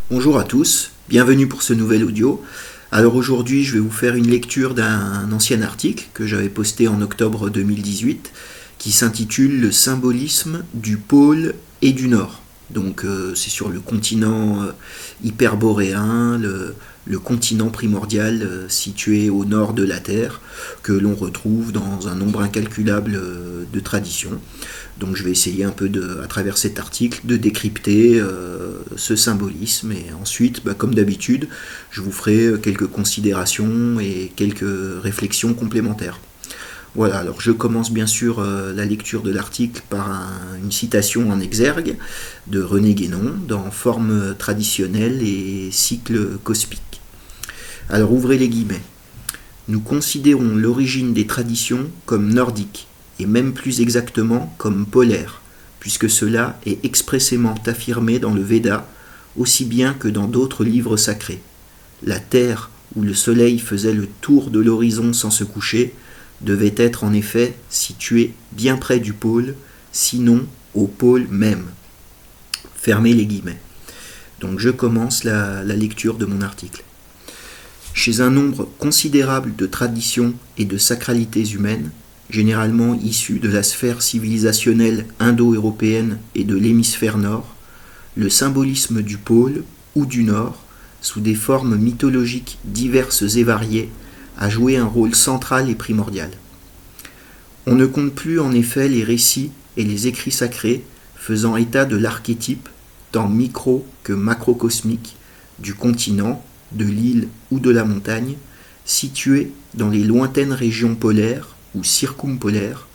Bonjour à tous, bienvenue pour ce nouvel audio. Alors aujourd'hui je vais vous faire une lecture d'un ancien article que j'avais posté en octobre 2018 qui s'intitule Le symbolisme du pôle et du nord. Donc c'est sur le continent hyperboréen, le continent primordial situé au nord de la Terre, que l'on retrouve dans un nombre incalculable de traditions. Donc je vais essayer un peu à travers cet article de décrypter ce symbolisme et ensuite, comme d'habitude, je vous ferai quelques considérations et quelques réflexions complémentaires. Voilà, alors je commence bien sûr la lecture de l'article par une citation en exergue de René Guénon dans Forme traditionnelle et cycle cosmique. Alors ouvrez les guillemets. Nous considérons l'origine des traditions comme nordique, et même plus exactement comme polaire, puisque cela est expressément affirmé dans le Veda, aussi bien que dans d'autres livres sacrés. La terre, où le soleil faisait le tour de l'horizon sans se coucher, devait être en effet située bien près du pôle, sinon au pôle même. Fermez les guillemets. Donc je commence la lecture de mon article. Chez un nombre considérable de traditions et de sacralités humaines, généralement issues de la sphère civilisationnelle indo-européenne et de l'hémisphère nord, le symbolisme du pôle ou du nord, sous des formes mythologiques diverses et variées, a joué un rôle central et primordial. On ne compte plus en effet les récits et les écrits sacrés faisant état de l'archétype, tant micro que macrocosmique, du continent, de l'île ou de la montagne, situé dans les lointaines régions polaires ou circumpolaires,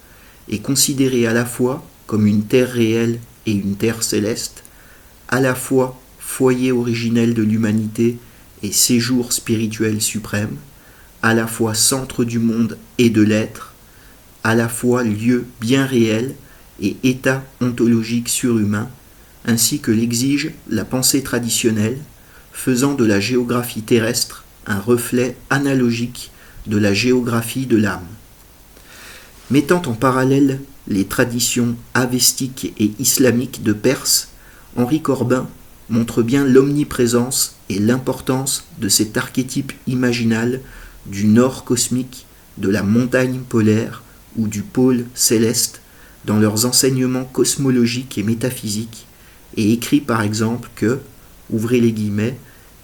et considéré à la fois comme une terre réelle et une terre céleste, à la fois foyer originel de l'humanité et séjour spirituel suprême, à la fois centre du monde et de l'être, à la fois lieu bien réel et état ontologique surhumain, ainsi que l'exige la pensée traditionnelle, faisant de la géographie terrestre un reflet analogique de la géographie de l'âme. Mettant en parallèle les traditions avestiques et islamiques de Perse, Henri Corbin montre bien l'omniprésence et l'importance de cet archétype imaginal du nord cosmique, de la montagne polaire ou du pôle céleste dans leurs enseignements cosmologiques et métaphysiques, et écrit par exemple que, ouvrez les guillemets,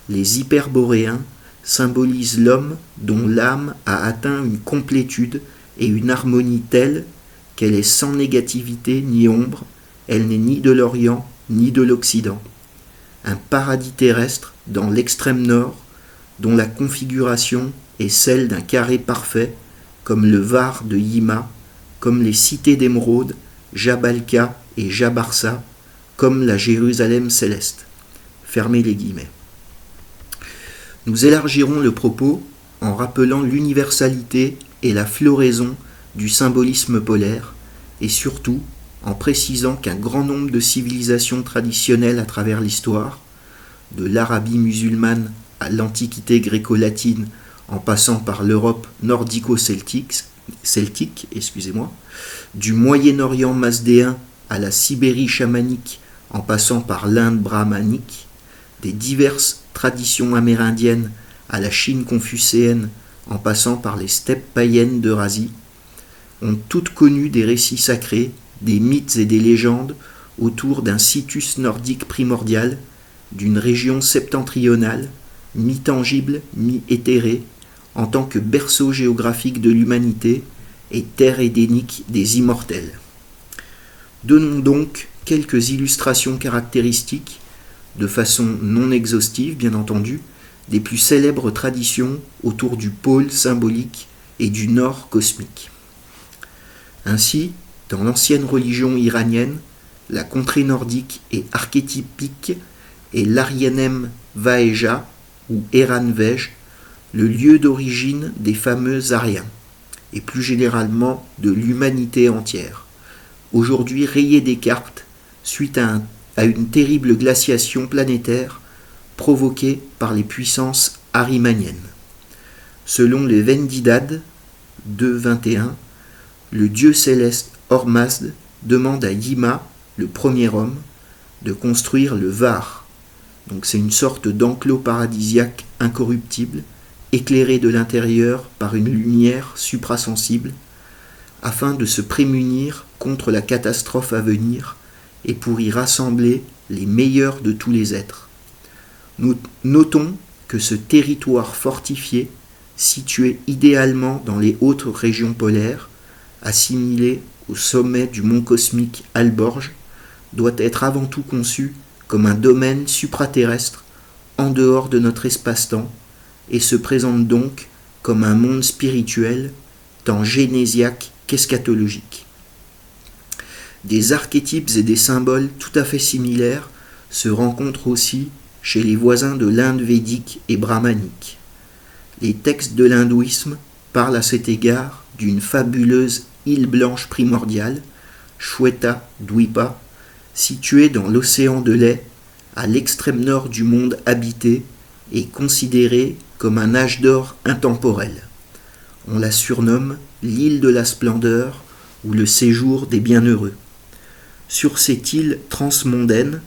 les hyperboréens symbolisent l'homme dont l'âme a atteint une complétude et une harmonie telle qu'elle est sans négativité ni ombre, elle n'est ni de l'Orient ni de l'Occident. Un paradis terrestre dans l'extrême nord, dont la configuration est celle d'un carré parfait, comme le Var de Yima, comme les cités d'émeraude, Jabalka et Jabarsa, comme la Jérusalem céleste. Fermez les guillemets. Nous élargirons le propos en rappelant l'universalité et la floraison du symbolisme polaire, et surtout en précisant qu'un grand nombre de civilisations traditionnelles à travers l'histoire, de l'Arabie musulmane à l'Antiquité gréco-latine en passant par l'Europe nordico-celtique, du Moyen-Orient masdéen à la Sibérie chamanique en passant par l'Inde brahmanique, des diverses traditions amérindiennes à la Chine confucéenne en passant par les steppes païennes d'Eurasie, ont toutes connu des récits sacrés, des mythes et des légendes autour d'un situs nordique primordial, d'une région septentrionale, mi-tangible, mi-éthérée, en tant que berceau géographique de l'humanité et terre édénique des immortels. Donnons donc quelques illustrations caractéristiques, de façon non exhaustive bien entendu, des plus célèbres traditions autour du pôle symbolique et du nord cosmique. Ainsi, dans l'ancienne religion iranienne, la contrée nordique et archétypique est l'Aryanem Vaeja ou Eranvej, le lieu d'origine des fameux Aryens, et plus généralement de l'humanité entière, aujourd'hui rayée des cartes suite à une terrible glaciation planétaire provoquée par les puissances arimaniennes. Selon les Vendidad 2.21, le dieu céleste Ormazd demande à Yima, le premier homme, de construire le Var, Donc c'est une sorte d'enclos paradisiaque incorruptible, éclairé de l'intérieur par une lumière suprasensible, afin de se prémunir contre la catastrophe à venir et pour y rassembler les meilleurs de tous les êtres. Notons que ce territoire fortifié, situé idéalement dans les hautes régions polaires, assimilé au sommet du mont cosmique Alborg, doit être avant tout conçu comme un domaine supraterrestre en dehors de notre espace-temps et se présente donc comme un monde spirituel tant génésiaque qu'eschatologique. Des archétypes et des symboles tout à fait similaires se rencontrent aussi chez les voisins de l'Inde védique et brahmanique. Les textes de l'hindouisme parlent à cet égard d'une fabuleuse île blanche primordiale, Shweta Dwipa, située dans l'océan de lait, à l'extrême nord du monde habité et considérée comme un âge d'or intemporel. On la surnomme l'île de la splendeur ou le séjour des bienheureux. Sur cette île transmondaine,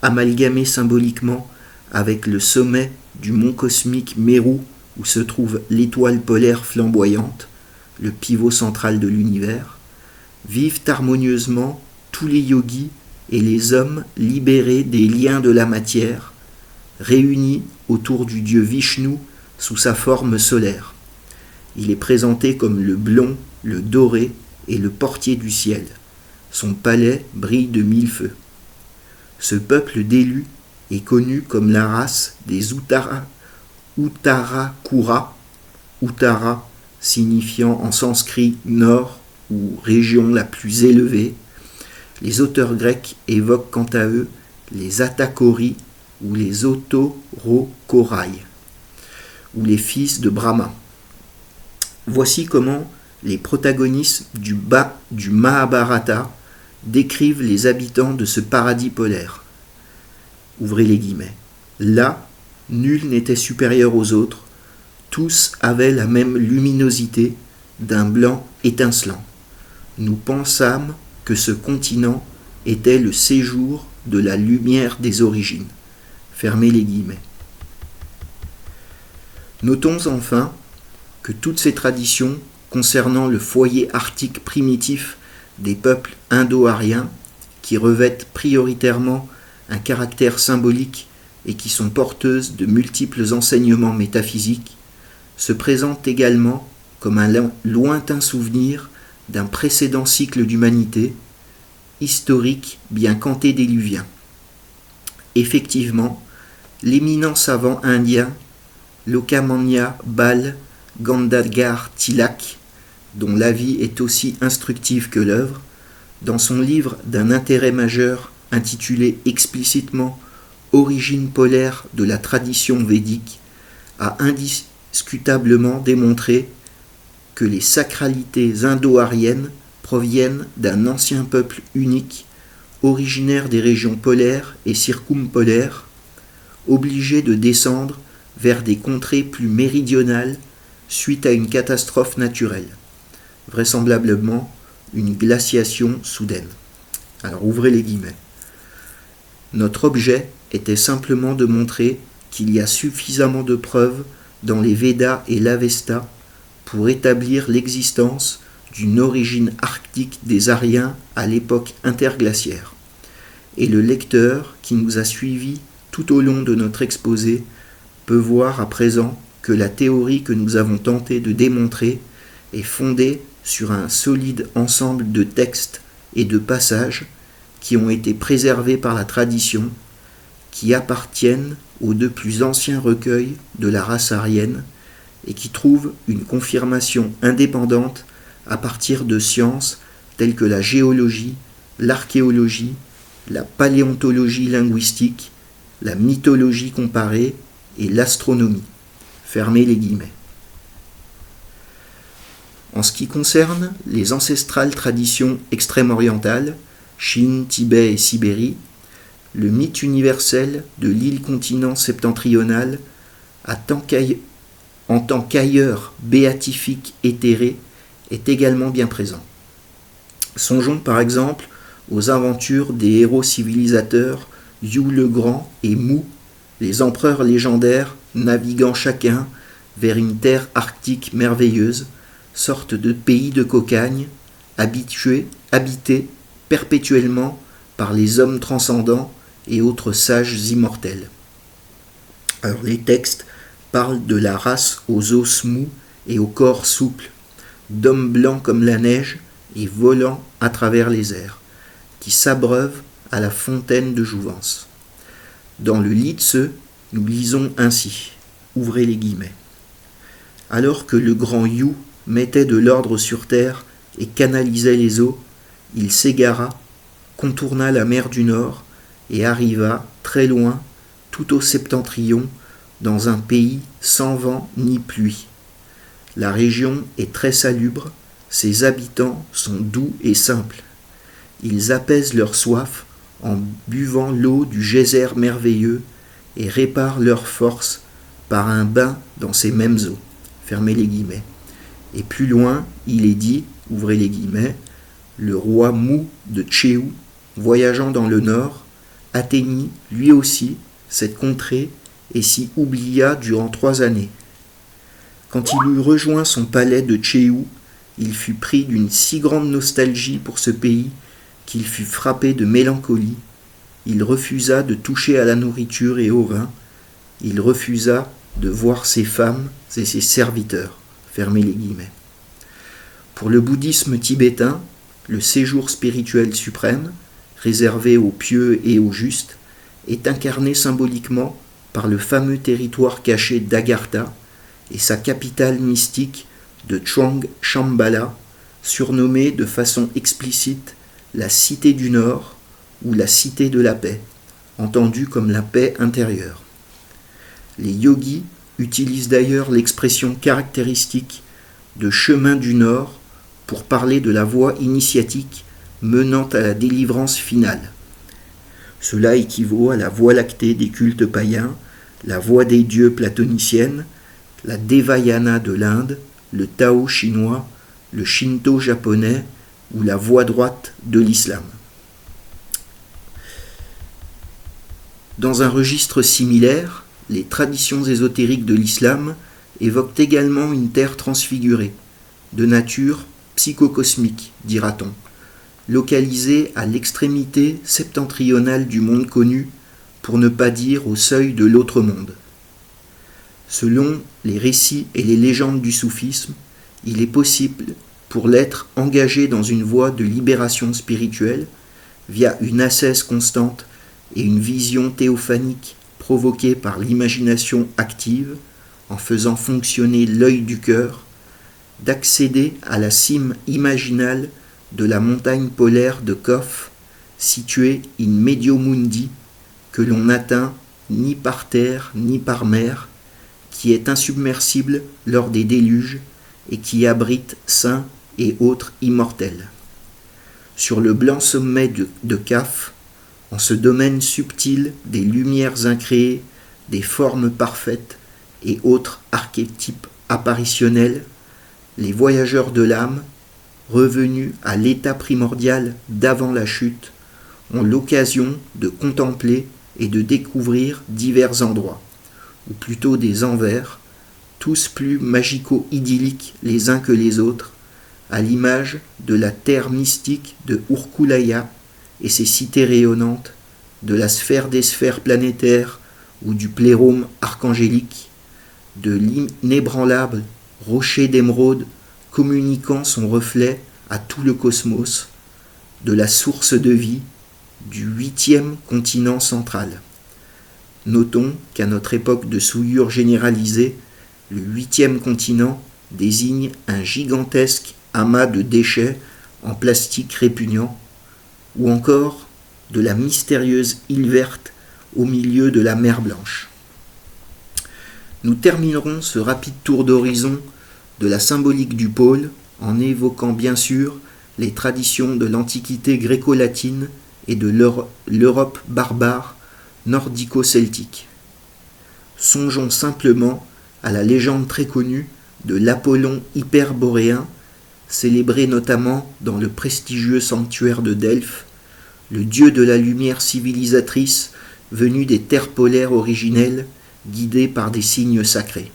amalgamée symboliquement avec le sommet du mont cosmique Meru où se trouve l'étoile polaire flamboyante, le pivot central de l'univers, vivent harmonieusement tous les yogis et les hommes libérés des liens de la matière, réunis autour du dieu Vishnu sous sa forme solaire. Il est présenté comme le blond, le doré et le portier du ciel. Son palais brille de mille feux. Ce peuple d'élus est connu comme la race des Uttarakura, Uttara signifiant en sanskrit nord ou région la plus élevée. Les auteurs grecs évoquent quant à eux les Atakori ou les Otorokorai, ou les fils de Brahma. Voici comment les protagonistes du Mahabharata décrivent les habitants de ce paradis polaire. Ouvrez les guillemets. Là, nul n'était supérieur aux autres, tous avaient la même luminosité d'un blanc étincelant. Nous pensâmes que ce continent était le séjour de la lumière des origines. Fermez les guillemets. Notons enfin que toutes ces traditions concernant le foyer arctique primitif des peuples indo-aryens, qui revêtent prioritairement un caractère symbolique et qui sont porteuses de multiples enseignements métaphysiques, se présentent également comme un lointain souvenir d'un précédent cycle d'humanité, historique bien qu'antédéluvien. Effectivement, l'éminent savant indien Lokmanya Bal Gandadhar Tilak, dont l'avis est aussi instructif que l'œuvre, dans son livre d'un intérêt majeur intitulé explicitement Origine polaire de la tradition védique, a indiscutablement démontré que les sacralités indo-aryennes proviennent d'un ancien peuple unique, originaire des régions polaires et circumpolaires, obligé de descendre vers des contrées plus méridionales suite à une catastrophe naturelle, vraisemblablement une glaciation soudaine. Alors ouvrez les guillemets. Notre objet était simplement de montrer qu'il y a suffisamment de preuves dans les Védas et l'Avesta pour établir l'existence d'une origine arctique des Aryens à l'époque interglaciaire. Et le lecteur qui nous a suivis tout au long de notre exposé peut voir à présent que la théorie que nous avons tenté de démontrer est fondée sur un solide ensemble de textes et de passages qui ont été préservés par la tradition, qui appartiennent aux deux plus anciens recueils de la race aryenne et qui trouvent une confirmation indépendante à partir de sciences telles que la géologie, l'archéologie, la paléontologie linguistique, la mythologie comparée et l'astronomie. Fermez les guillemets. En ce qui concerne les ancestrales traditions extrême-orientales, Chine, Tibet et Sibérie, le mythe universel de l'île-continent septentrional en tant qu'ailleurs béatifique éthéré est également bien présent. Songeons par exemple aux aventures des héros civilisateurs Yu le Grand et Mu les empereurs légendaires, naviguant chacun vers une terre arctique merveilleuse, sorte de pays de cocagne, habités perpétuellement par les hommes transcendants et autres sages immortels. Alors les textes parlent de la race aux os mous et au corps souple, d'hommes blancs comme la neige et volant à travers les airs, qui s'abreuvent à la fontaine de jouvence. Dans le Litse, nous lisons ainsi, ouvrez les guillemets. Alors que le grand You mettait de l'ordre sur terre et canalisait les eaux, il s'égara, contourna la mer du Nord et arriva très loin, tout au septentrion, dans un pays sans vent ni pluie. La région est très salubre, ses habitants sont doux et simples. Ils apaisent leur soif en buvant l'eau du geyser merveilleux et réparent leur force par un bain dans ces mêmes eaux. Fermez les guillemets. Et plus loin, il est dit, ouvrez les guillemets, le roi Mou de Tchéou, voyageant dans le nord, atteignit lui aussi cette contrée et s'y oublia durant 3 années. Quand il eut rejoint son palais de Tchéou, il fut pris d'une si grande nostalgie pour ce pays qu'il fut frappé de mélancolie. Il refusa de toucher à la nourriture et au vin. Il refusa de voir ses femmes et ses serviteurs. Fermez les guillemets. Pour le bouddhisme tibétain, le séjour spirituel suprême, réservé aux pieux et aux justes, est incarné symboliquement par le fameux territoire caché d'Agartha et sa capitale mystique de Chuang Shambhala, surnommée de façon explicite la Cité du Nord ou la Cité de la Paix, entendue comme la paix intérieure. Les yogis utilisent d'ailleurs l'expression caractéristique de chemin du Nord pour parler de la voie initiatique menant à la délivrance finale. Cela équivaut à la voie lactée des cultes païens, la voie des dieux platonicienne, la Devayana de l'Inde, le Tao chinois, le Shinto japonais ou la voie droite de l'islam. Dans un registre similaire, les traditions ésotériques de l'islam évoquent également une terre transfigurée, de nature psychocosmique, dira-t-on, localisée à l'extrémité septentrionale du monde connu, pour ne pas dire au seuil de l'autre monde. Selon les récits et les légendes du soufisme, il est possible pour l'être engagé dans une voie de libération spirituelle via une ascèse constante et une vision théophanique provoquée par l'imagination active en faisant fonctionner l'œil du cœur, d'accéder à la cime imaginale de la montagne polaire de Kof, située in medio mundi, que l'on n'atteint ni par terre ni par mer, qui est insubmersible lors des déluges et qui abrite saints et autres immortels. Sur le blanc sommet de Kaf, en ce domaine subtil des lumières incréées, des formes parfaites et autres archétypes apparitionnels, les voyageurs de l'âme, revenus à l'état primordial d'avant la chute, ont l'occasion de contempler et de découvrir divers endroits, ou plutôt des envers, tous plus magico-idylliques les uns que les autres, à l'image de la terre mystique de Urkulaya et ses cités rayonnantes, de la sphère des sphères planétaires ou du plérôme archangélique, de l'inébranlable rocher d'émeraude communiquant son reflet à tout le cosmos, de la source de vie, du 8e continent central. Notons qu'à notre époque de souillure généralisée, le 8e continent désigne un gigantesque amas de déchets en plastique répugnant, ou encore de la mystérieuse île verte au milieu de la mer Blanche. Nous terminerons ce rapide tour d'horizon de la symbolique du pôle en évoquant bien sûr les traditions de l'Antiquité gréco-latine et de l'Europe barbare nordico-celtique. Songeons simplement à la légende très connue de l'Apollon hyperboréen, célébré notamment dans le prestigieux sanctuaire de Delphes, le dieu de la lumière civilisatrice venus des terres polaires originelles, guidés par des signes sacrés.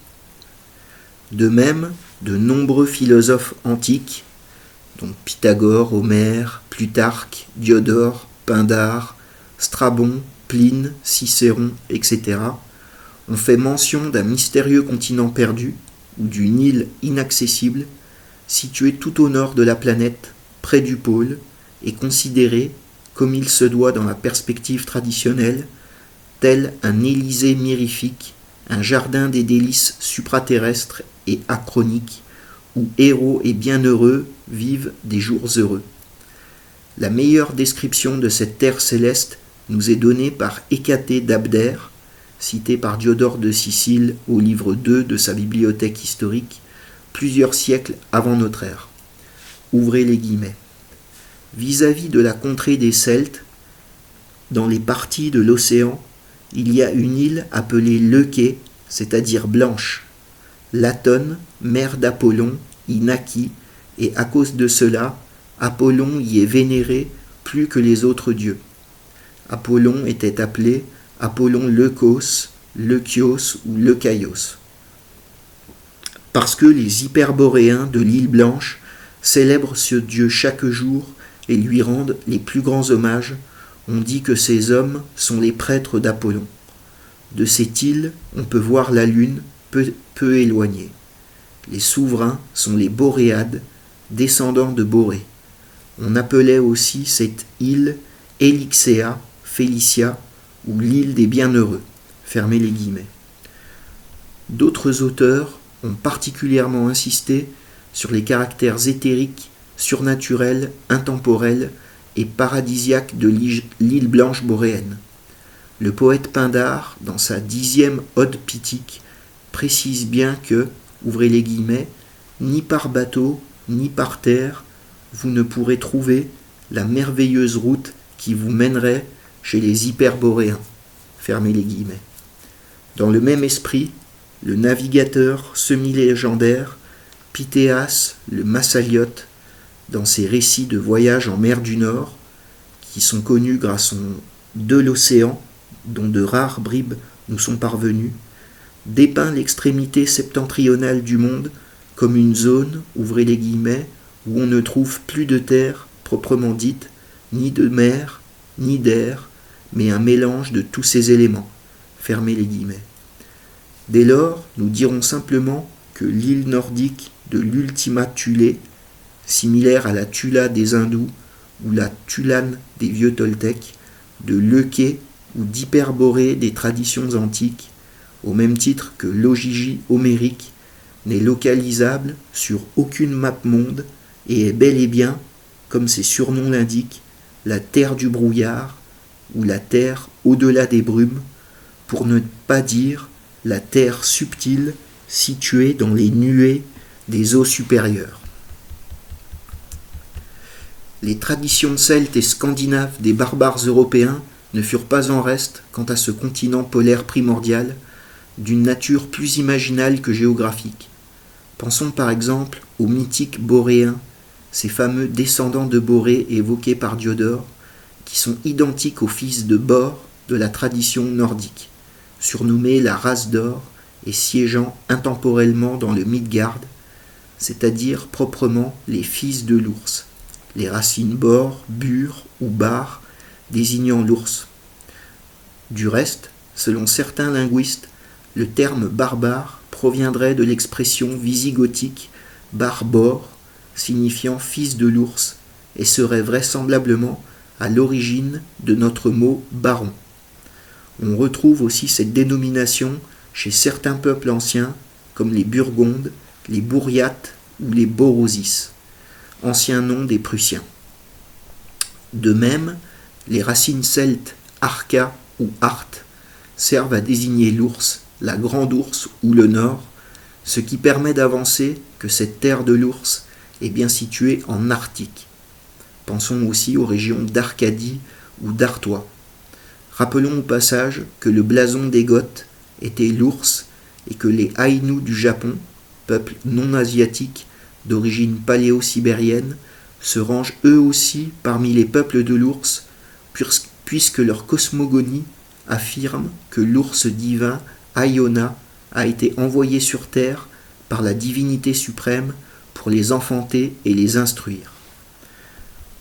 De même, de nombreux philosophes antiques, dont Pythagore, Homère, Plutarque, Diodore, Pindare, Strabon, Pline, Cicéron, etc., ont fait mention d'un mystérieux continent perdu, ou d'une île inaccessible, située tout au nord de la planète, près du pôle, et considérée, comme il se doit dans la perspective traditionnelle, tel un Élysée mirifique, un jardin des délices supraterrestres et achroniques, où héros et bienheureux vivent des jours heureux. La meilleure description de cette terre céleste nous est donnée par Hécatée d'Abdère, cité par Diodore de Sicile au livre 2 de sa bibliothèque historique, plusieurs siècles avant notre ère. Ouvrez les guillemets. Vis-à-vis de la contrée des Celtes, dans les parties de l'océan, il y a une île appelée Leuké, c'est-à-dire blanche. Latone, mère d'Apollon, y naquit, et à cause de cela, Apollon y est vénéré plus que les autres dieux. Apollon était appelé Apollon Leukos, Leukios ou Leukaios. Parce que les hyperboréens de l'île Blanche célèbrent ce dieu chaque jour et lui rendent les plus grands hommages, on dit que ces hommes sont les prêtres d'Apollon. De cette île, on peut voir la lune peu éloignée. Les souverains sont les Boréades, descendants de Borée. On appelait aussi cette île Elixéa, Félicia, ou l'île des bienheureux. Fermez les guillemets. D'autres auteurs ont particulièrement insisté sur les caractères éthériques, surnaturels, intemporels et paradisiaques de l'île blanche boréenne. Le poète Pindare, dans sa 10e ode pythique, précise bien que, ouvrez les guillemets, ni par bateau, ni par terre, vous ne pourrez trouver la merveilleuse route qui vous mènerait chez les hyperboréens. Fermez les guillemets. Dans le même esprit, le navigateur semi-légendaire Pythéas le Massaliote, dans ses récits de voyage en mer du Nord, qui sont connus grâce aux de l'océan, dont de rares bribes nous sont parvenues, dépeint l'extrémité septentrionale du monde comme une zone, ouvrez les guillemets, où on ne trouve plus de terre proprement dite, ni de mer, ni d'air, mais un mélange de tous ces éléments. Fermez les guillemets. Dès lors, nous dirons simplement que l'île nordique de l'Ultima Thule, similaire à la Tula des Hindous ou la Tulane des vieux Toltecs, de Leuké ou d'Hyperborée des traditions antiques, au même titre que l'Ogygie homérique, n'est localisable sur aucune map monde et est bel et bien, comme ses surnoms l'indiquent, la terre du brouillard ou la terre au-delà des brumes, pour ne pas dire la terre subtile située dans les nuées des eaux supérieures. Les traditions celtes et scandinaves des barbares européens ne furent pas en reste quant à ce continent polaire primordial, d'une nature plus imaginale que géographique. Pensons par exemple aux mythiques boréens, ces fameux descendants de Borée évoqués par Diodore, qui sont identiques aux fils de Bor de la tradition nordique, surnommés la race d'or et siégeant intemporellement dans le Midgard, c'est-à-dire proprement les fils de l'ours, les racines bor, bur ou bar, désignant l'ours. Du reste, selon certains linguistes, le terme barbare proviendrait de l'expression visigothique barbor, signifiant fils de l'ours, et serait vraisemblablement à l'origine de notre mot baron. On retrouve aussi cette dénomination chez certains peuples anciens, comme les Burgondes, les Bouriates ou les Borosis, anciens noms des Prussiens. De même, les racines celtes arca ou art servent à désigner l'ours, la grande ours ou le nord, ce qui permet d'avancer que cette terre de l'ours est bien située en Arctique. Pensons aussi aux régions d'Arcadie ou d'Artois. Rappelons au passage que le blason des Goths était l'ours et que les Aïnous du Japon, peuple non asiatique d'origine paléo-sibérienne, se rangent eux aussi parmi les peuples de l'ours, puisque leur cosmogonie affirme que l'ours divin Iona a été envoyé sur terre par la divinité suprême pour les enfanter et les instruire.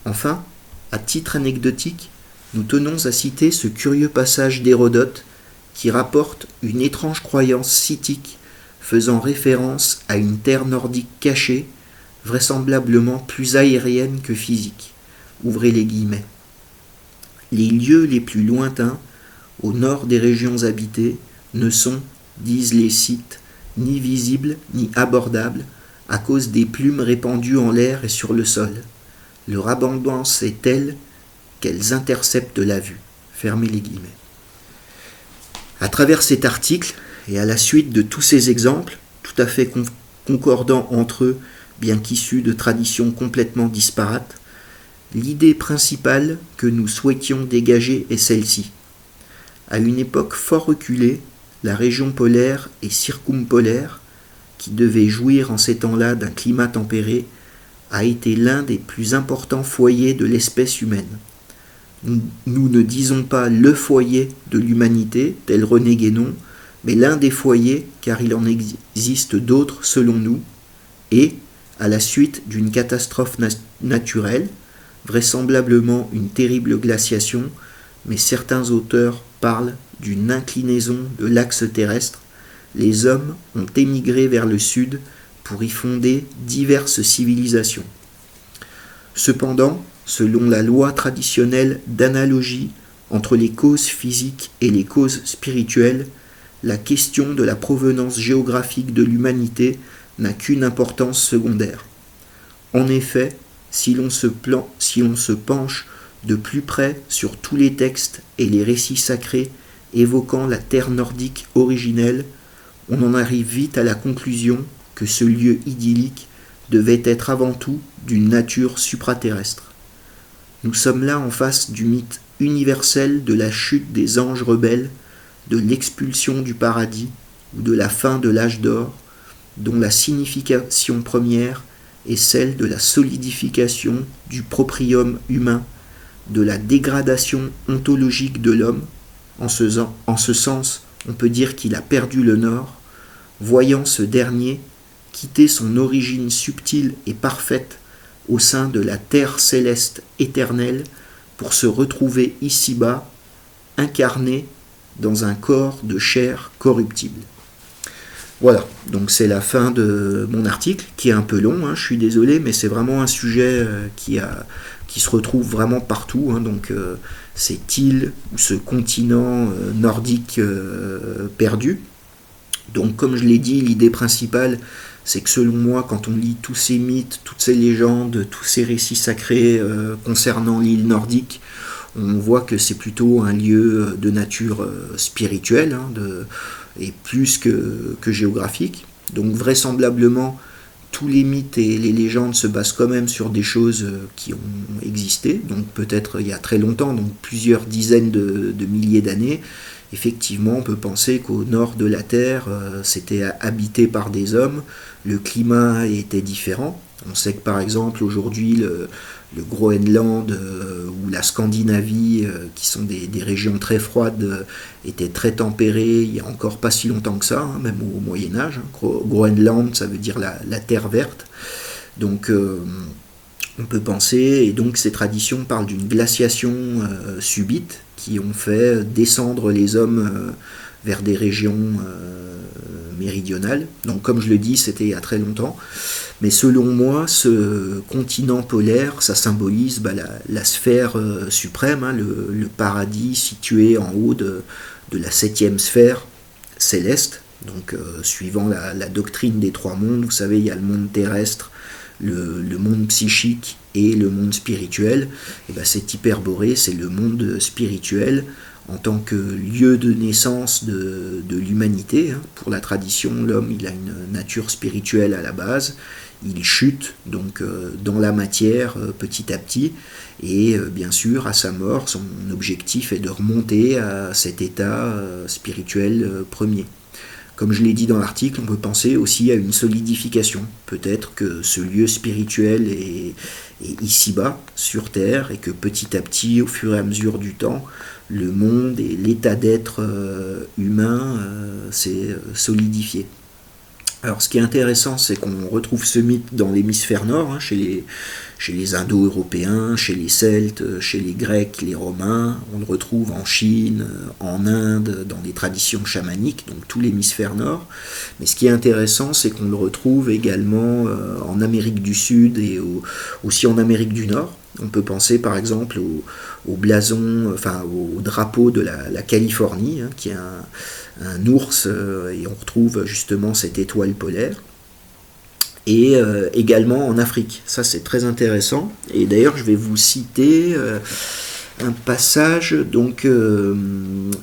Enfin, à titre anecdotique, nous tenons à citer ce curieux passage d'Hérodote qui rapporte une étrange croyance scythique faisant référence à une terre nordique cachée, vraisemblablement plus aérienne que physique. Ouvrez les guillemets. Les lieux les plus lointains, au nord des régions habitées, ne sont, disent les Scythes, ni visibles ni abordables à cause des plumes répandues en l'air et sur le sol. Leur abondance est telle qu'elles interceptent la vue. Fermez les guillemets. À travers cet article, et à la suite de tous ces exemples, tout à fait concordants entre eux, bien qu'issus de traditions complètement disparates, l'idée principale que nous souhaitions dégager est celle-ci. À une époque fort reculée, la région polaire et circumpolaire, qui devait jouir en ces temps-là d'un climat tempéré, a été l'un des plus importants foyers de l'espèce humaine. Nous ne disons pas le foyer de l'humanité, tel René Guénon, mais l'un des foyers, car il en existe d'autres selon nous, et, à la suite d'une catastrophe naturelle, vraisemblablement une terrible glaciation, mais certains auteurs parlent d'une inclinaison de l'axe terrestre, les hommes ont émigré vers le sud pour y fonder diverses civilisations. Cependant, selon la loi traditionnelle d'analogie entre les causes physiques et les causes spirituelles, la question de la provenance géographique de l'humanité n'a qu'une importance secondaire. En effet, si l'on se penche de plus près sur tous les textes et les récits sacrés évoquant la terre nordique originelle, on en arrive vite à la conclusion que ce lieu idyllique devait être avant tout d'une nature supraterrestre. Nous sommes là en face du mythe universel de la chute des anges rebelles, de l'expulsion du paradis ou de la fin de l'âge d'or, dont la signification première est celle de la solidification du proprium humain, de la dégradation ontologique de l'homme. En ce sens, on peut dire qu'il a perdu le nord, voyant ce dernier quitter son origine subtile et parfaite au sein de la terre céleste éternelle pour se retrouver ici-bas, incarné dans un corps de chair corruptible. Voilà, donc c'est la fin de mon article, qui est un peu long, je suis désolé, mais c'est vraiment un sujet qui se retrouve vraiment partout, donc cette île ou ce continent nordique perdu. Donc comme je l'ai dit, l'idée principale, c'est que selon moi, quand on lit tous ces mythes, toutes ces légendes, tous ces récits sacrés concernant l'île nordique, on voit que c'est plutôt un lieu de nature spirituelle, et plus que géographique. Donc vraisemblablement, tous les mythes et les légendes se basent quand même sur des choses qui ont existé, donc peut-être il y a très longtemps, donc plusieurs dizaines de milliers d'années. Effectivement, on peut penser qu'au nord de la Terre, c'était habité par des hommes, le climat était différent. On sait que par exemple aujourd'hui le Groenland ou la Scandinavie, qui sont des régions très froides, étaient très tempérées il n'y a encore pas si longtemps que ça, même au Moyen-Âge. Groenland, ça veut dire la terre verte. Donc on peut penser, et donc ces traditions parlent d'une glaciation subite qui ont fait descendre les hommes vers des régions méridionales. Donc comme je le dis, c'était il y a très longtemps. Mais selon moi, ce continent polaire, ça symbolise la sphère suprême, le paradis situé en haut de la 7e sphère céleste. Donc suivant la doctrine des trois mondes, vous savez, il y a le monde terrestre, le monde psychique et le monde spirituel. Et cet Hyperborée, c'est le monde spirituel en tant que lieu de naissance de l'humanité. Pour la tradition, l'homme, il a une nature spirituelle à la base. Il chute donc dans la matière petit à petit, et bien sûr à sa mort, son objectif est de remonter à cet état spirituel premier. Comme je l'ai dit dans l'article, on peut penser aussi à une solidification. Peut-être que ce lieu spirituel est ici-bas, sur Terre, et que petit à petit, au fur et à mesure du temps, le monde et l'état d'être humain s'est solidifié. Alors ce qui est intéressant, c'est qu'on retrouve ce mythe dans l'hémisphère nord, hein, chez les Indo-Européens, chez les Celtes, chez les Grecs, les Romains. On le retrouve en Chine, en Inde, dans des traditions chamaniques, donc tout l'hémisphère nord. Mais ce qui est intéressant, c'est qu'on le retrouve également en Amérique du Sud et aussi en Amérique du Nord. On peut penser par exemple au blason, enfin au drapeau de la Californie, hein, qui est un ours, et on retrouve justement cette étoile polaire. Et également en Afrique. Ça, c'est très intéressant. Et d'ailleurs, je vais vous citer un passage, donc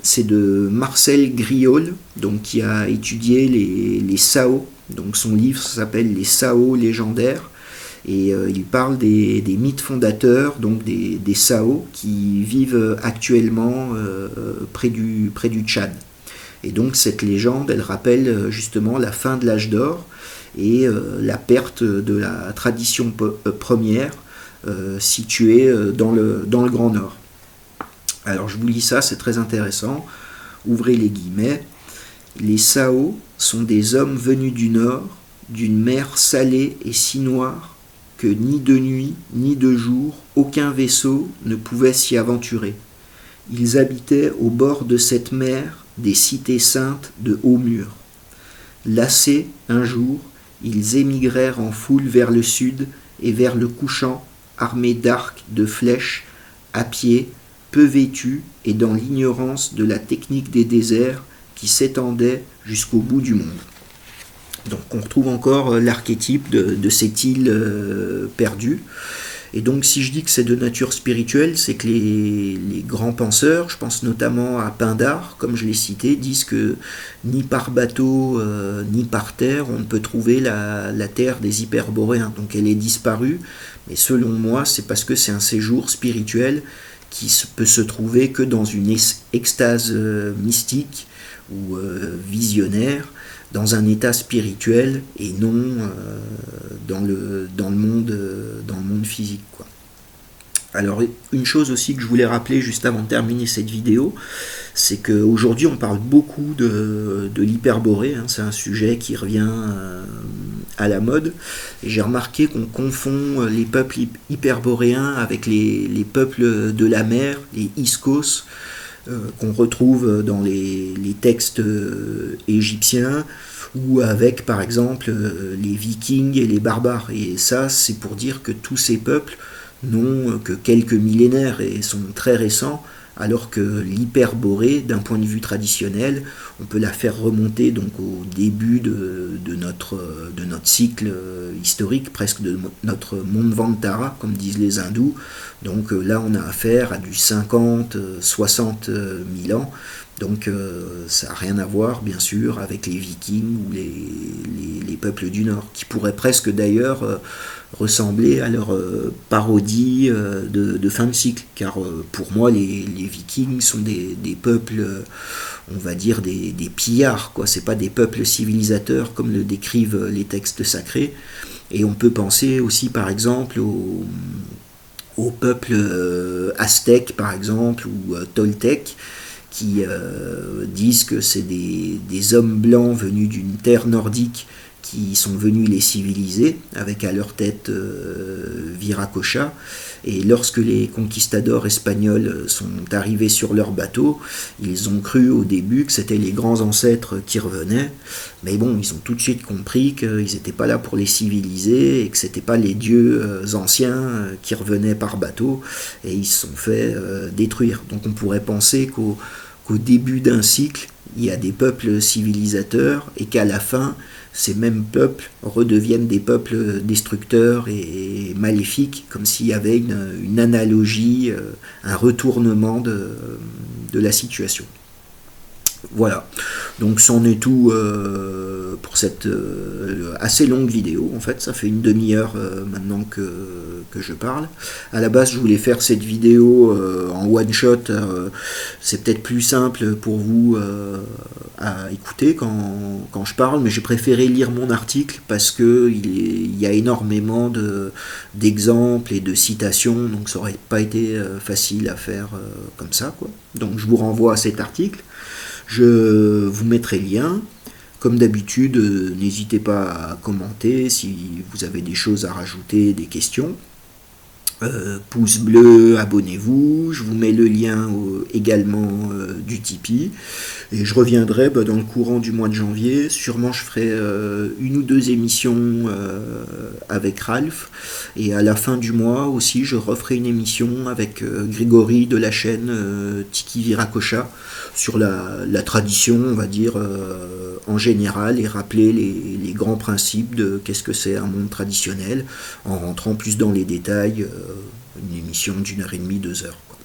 c'est de Marcel Griaule, donc, qui a étudié les Sao. Donc son livre s'appelle Les Sao légendaires. Et il parle des mythes fondateurs, donc des Sao, qui vivent actuellement près du Tchad. Et donc cette légende, elle rappelle justement la fin de l'âge d'or et la perte de la tradition première située dans le Grand Nord. Alors je vous lis ça, c'est très intéressant. Ouvrez les guillemets. Les Sao sont des hommes venus du Nord, d'une mer salée et si noire que ni de nuit ni de jour aucun vaisseau ne pouvait s'y aventurer. Ils habitaient au bord de cette mer des cités saintes de hauts murs. Lassés, un jour, ils émigrèrent en foule vers le sud et vers le couchant, armés d'arcs, de flèches, à pied, peu vêtus et dans l'ignorance de la technique des déserts qui s'étendait jusqu'au bout du monde. Donc on retrouve encore l'archétype de cette île perdue. Et donc si je dis que c'est de nature spirituelle, c'est que les grands penseurs, je pense notamment à Pindare, comme je l'ai cité, disent que ni par bateau ni par terre on ne peut trouver la terre des Hyperboréens. Donc elle est disparue, mais selon moi c'est parce que c'est un séjour spirituel qui peut se trouver que dans une extase mystique ou visionnaire, dans un état spirituel et non dans le monde physique, quoi. Alors une chose aussi que je voulais rappeler juste avant de terminer cette vidéo, c'est qu'aujourd'hui on parle beaucoup de l'hyperborée, hein, c'est un sujet qui revient à la mode, et j'ai remarqué qu'on confond les peuples hyperboréens avec les peuples de la mer, les Iskos, qu'on retrouve dans les textes égyptiens, ou avec par exemple les Vikings et les barbares. Et ça, c'est pour dire que tous ces peuples n'ont que quelques millénaires et sont très récents, alors que l'hyperborée, d'un point de vue traditionnel, on peut la faire remonter donc au début de notre cycle historique, presque de notre Manvantara, comme disent les hindous. Donc là, on a affaire à du 50, 60 000 ans. Donc ça n'a rien à voir, bien sûr, avec les Vikings ou les peuples du Nord, qui pourraient presque d'ailleurs ressembler à leur parodie de fin de cycle. Car pour moi, les Vikings sont des peuples, on va dire, des pillards, quoi. C'est pas des peuples civilisateurs comme le décrivent les textes sacrés. Et on peut penser aussi, par exemple, aux peuples aztèques, par exemple, ou toltèques, qui disent que c'est des hommes blancs venus d'une terre nordique qui sont venus les civiliser, avec à leur tête Viracocha. Et lorsque les conquistadors espagnols sont arrivés sur leur bateau, ils ont cru au début que c'était les grands ancêtres qui revenaient. Mais bon, ils ont tout de suite compris qu'ils n'étaient pas là pour les civiliser et que c'était pas les dieux anciens qui revenaient par bateau, et ils se sont fait détruire. Donc on pourrait penser qu'au début d'un cycle, il y a des peuples civilisateurs et qu'à la fin, ces mêmes peuples redeviennent des peuples destructeurs et maléfiques, comme s'il y avait une analogie, un retournement de la situation. Voilà, donc c'en est tout pour cette assez longue vidéo. En fait, ça fait une demi-heure maintenant que je parle. À la base, je voulais faire cette vidéo en one shot. C'est peut-être plus simple pour vous à écouter quand je parle, mais j'ai préféré lire mon article parce que il y a énormément d'exemples et de citations, donc ça aurait pas été facile à faire comme ça, quoi. Donc je vous renvoie à cet article. Je vous mettrai le lien. Comme d'habitude, n'hésitez pas à commenter si vous avez des choses à rajouter, des questions. Pouce bleu, abonnez-vous. Je vous mets le lien également du Tipeee. Et je reviendrai dans le courant du mois de janvier. Sûrement, je ferai une ou deux émissions avec Ralph. Et à la fin du mois aussi, je referai une émission avec Grégory de la chaîne Tiki Viracocha sur la tradition, on va dire, en général, et rappeler les grands principes de qu'est-ce que c'est un monde traditionnel, en rentrant plus dans les détails, une émission d'1h30, 2 heures. Quoi.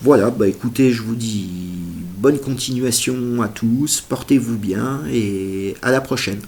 Voilà, écoutez, je vous dis bonne continuation à tous, portez-vous bien et à la prochaine.